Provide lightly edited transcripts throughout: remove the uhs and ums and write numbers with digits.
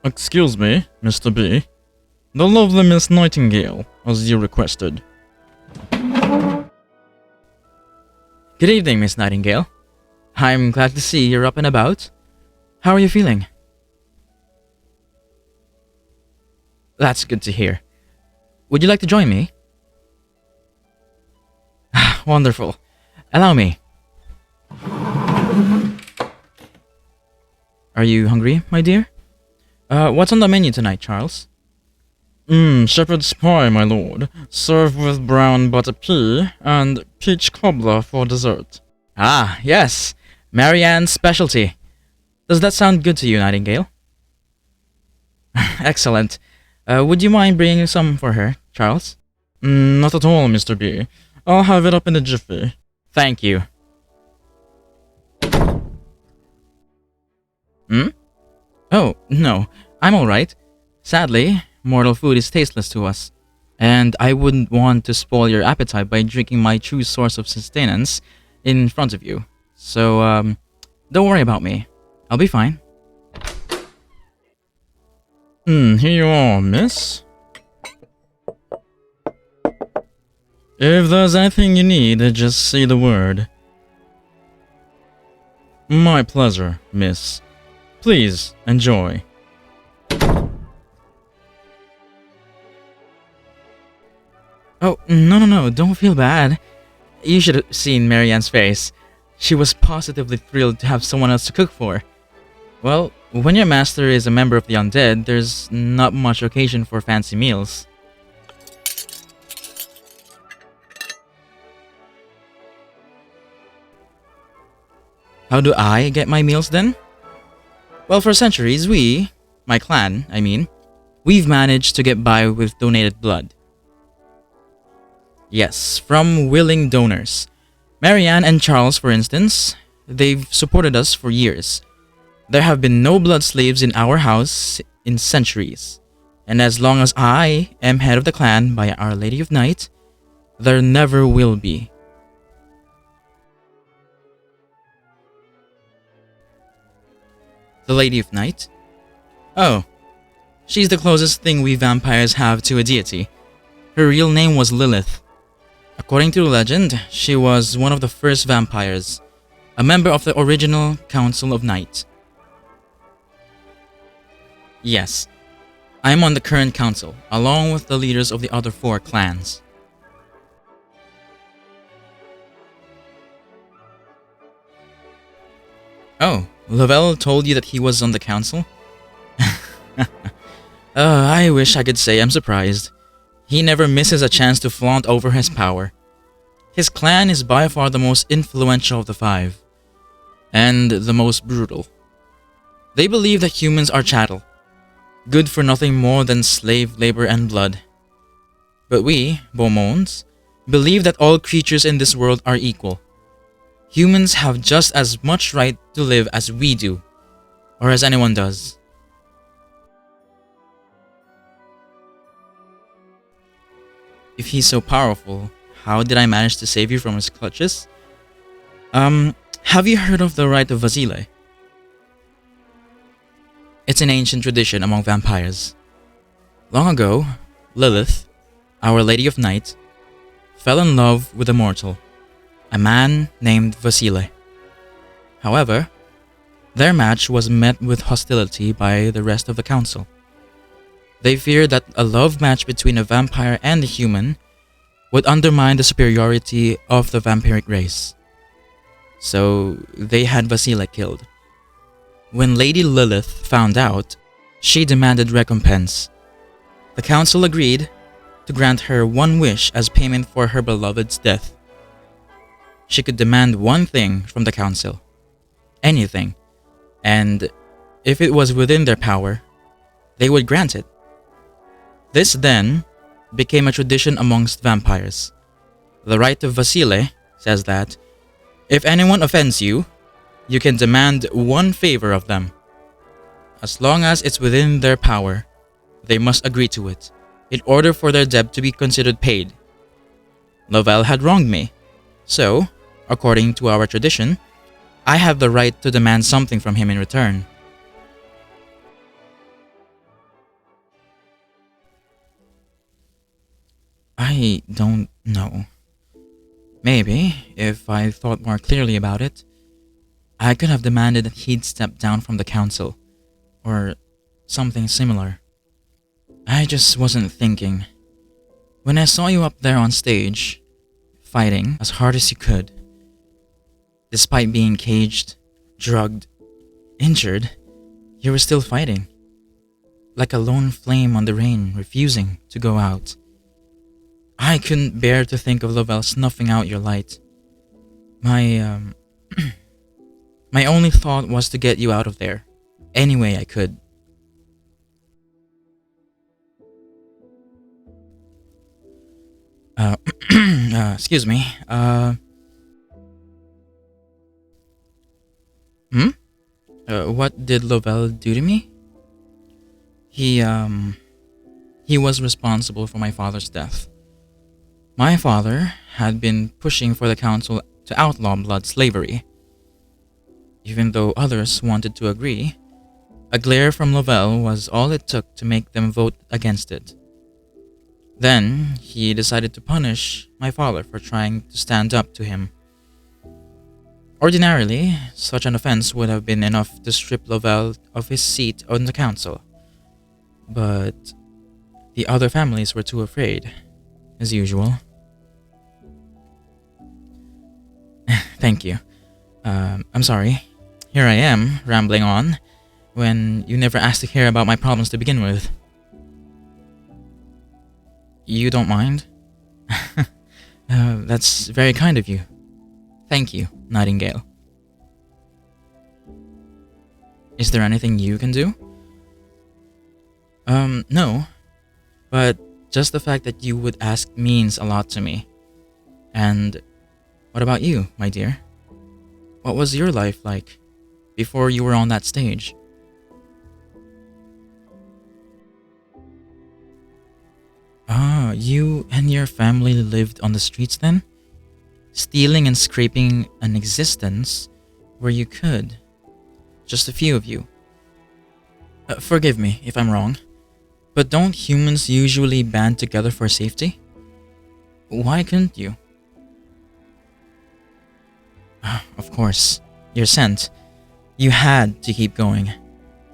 Excuse me, Mr. B. The lovely Miss Nightingale, as you requested. Good evening, Miss Nightingale. I'm glad to see you're up and about. How are you feeling? That's good to hear. Would you like to join me? Wonderful. Allow me. Are you hungry, my dear? What's on the menu tonight, Charles? Shepherd's pie, my lord, served with brown butter pea and peach cobbler for dessert. Ah, yes. Marianne's specialty. Does that sound good to you, Nightingale? Excellent. Would you mind bringing some for her, Charles? Not at all, Mr. B. I'll have it up in a jiffy. Thank you. Oh, no. I'm alright. Sadly, mortal food is tasteless to us, and I wouldn't want to spoil your appetite by drinking my true source of sustenance in front of you. So, don't worry about me. I'll be fine. Here you are, miss. If there's anything you need, just say the word. My pleasure, miss. Please, enjoy. Oh, no, don't feel bad. You should have seen Marianne's face. She was positively thrilled to have someone else to cook for. Well, when your master is a member of the undead, there's not much occasion for fancy meals. How do I get my meals then? Well, for centuries my clan, we've managed to get by with donated blood. Yes, from willing donors. Marianne and Charles, for instance, they've supported us for years. There have been no blood slaves in our house in centuries. And as long as I am head of the clan by Our Lady of Night, there never will be. The Lady of Night? Oh, she's the closest thing we vampires have to a deity. Her real name was Lilith. According to legend, she was one of the first vampires, a member of the original Council of Night. Yes, I am on the current council, along with the leaders of the other 4 clans. Oh, Lavelle told you that he was on the council? I wish I could say I'm surprised. He never misses a chance to flaunt over his power. His clan is by far the most influential of the 5, and the most brutal. They believe that humans are chattel, good for nothing more than slave labor and blood. But we, Beaumonts, believe that all creatures in this world are equal. Humans have just as much right to live as we do, or as anyone does. If he's so powerful, how did I manage to save you from his clutches? Have you heard of the rite of Vasile? It's an ancient tradition among vampires. Long ago, Lilith, Our Lady of Night, fell in love with a mortal, a man named Vasile. However, their match was met with hostility by the rest of the council. They feared that a love match between a vampire and a human would undermine the superiority of the vampiric race. So they had Vasile killed. When Lady Lilith found out, she demanded recompense. The council agreed to grant her one wish as payment for her beloved's death. She could demand one thing from the council, anything, and if it was within their power, they would grant it. This then became a tradition amongst vampires. The rite of Vasile says that if anyone offends you, you can demand one favor of them. As long as it's within their power, they must agree to it, in order for their debt to be considered paid. Lavelle had wronged me, so, according to our tradition, I have the right to demand something from him in return. I don't know. Maybe, if I thought more clearly about it, I could have demanded that he'd step down from the council, or something similar. I just wasn't thinking. When I saw you up there on stage, fighting as hard as you could, despite being caged, drugged, injured, you were still fighting. Like a lone flame on the rain, refusing to go out. I couldn't bear to think of Lovell snuffing out your light. My only thought was to get you out of there, any way I could. Excuse me, what did Lovell do to me? He was responsible for my father's death. My father had been pushing for the council to outlaw blood slavery. Even though others wanted to agree, a glare from Lovell was all it took to make them vote against it. Then, he decided to punish my father for trying to stand up to him. Ordinarily, such an offense would have been enough to strip Lovell of his seat on the council. But the other families were too afraid, as usual. Thank you. I'm sorry. Here I am, rambling on, when you never asked to hear about my problems to begin with. You don't mind? That's very kind of you. Thank you, Nightingale. Is there anything you can do? No. But just the fact that you would ask means a lot to me. And what about you, my dear? What was your life like before you were on that stage? Ah, you and your family lived on the streets then? Stealing and scraping an existence where you could. Just a few of you. Forgive me if I'm wrong, but don't humans usually band together for safety? Why couldn't you? Of course, you're sent. You had to keep going,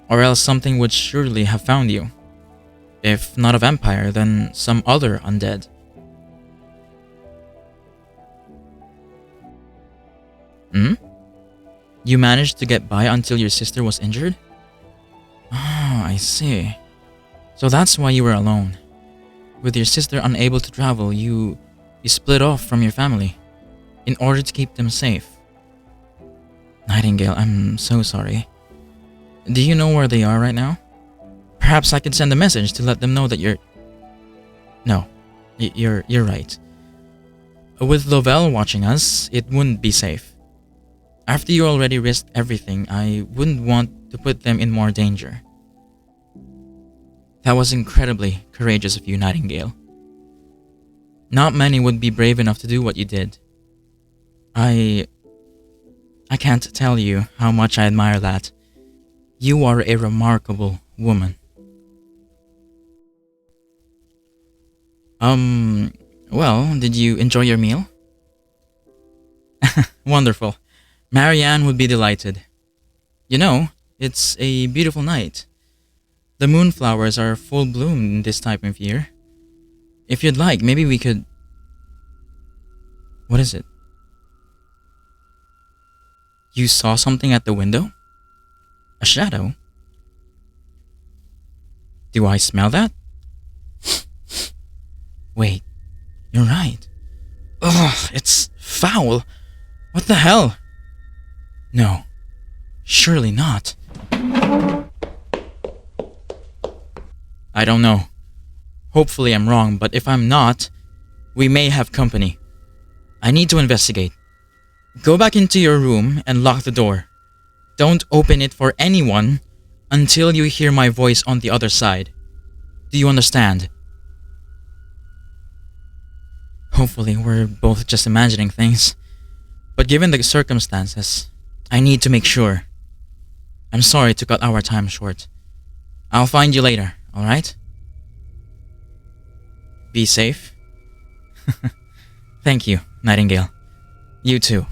or else something would surely have found you. If not a vampire, then some other undead. You managed to get by until your sister was injured? Oh, I see. So that's why you were alone. With your sister unable to travel, you split off from your family in order to keep them safe. Nightingale, I'm so sorry. Do you know where they are right now? Perhaps I could send a message to let them know that you're... No, you're right. With Lovell watching us, it wouldn't be safe. After you already risked everything, I wouldn't want to put them in more danger. That was incredibly courageous of you, Nightingale. Not many would be brave enough to do what you did. I can't tell you how much I admire that. You are a remarkable woman. Well, did you enjoy your meal? Wonderful. Marianne would be delighted. You know, it's a beautiful night. The moonflowers are full bloom this time of year. If you'd like, maybe we could... What is it? You saw something at the window? A shadow? Do I smell that? Wait, you're right. Ugh, it's foul. What the hell? No, surely not. I don't know. Hopefully I'm wrong, but if I'm not, we may have company. I need to investigate. Go back into your room and lock the door. Don't open it for anyone until you hear my voice on the other side. Do you understand? Hopefully we're both just imagining things. But given the circumstances, I need to make sure. I'm sorry to cut our time short. I'll find you later, alright? Be safe, Thank you, Nightingale. You too.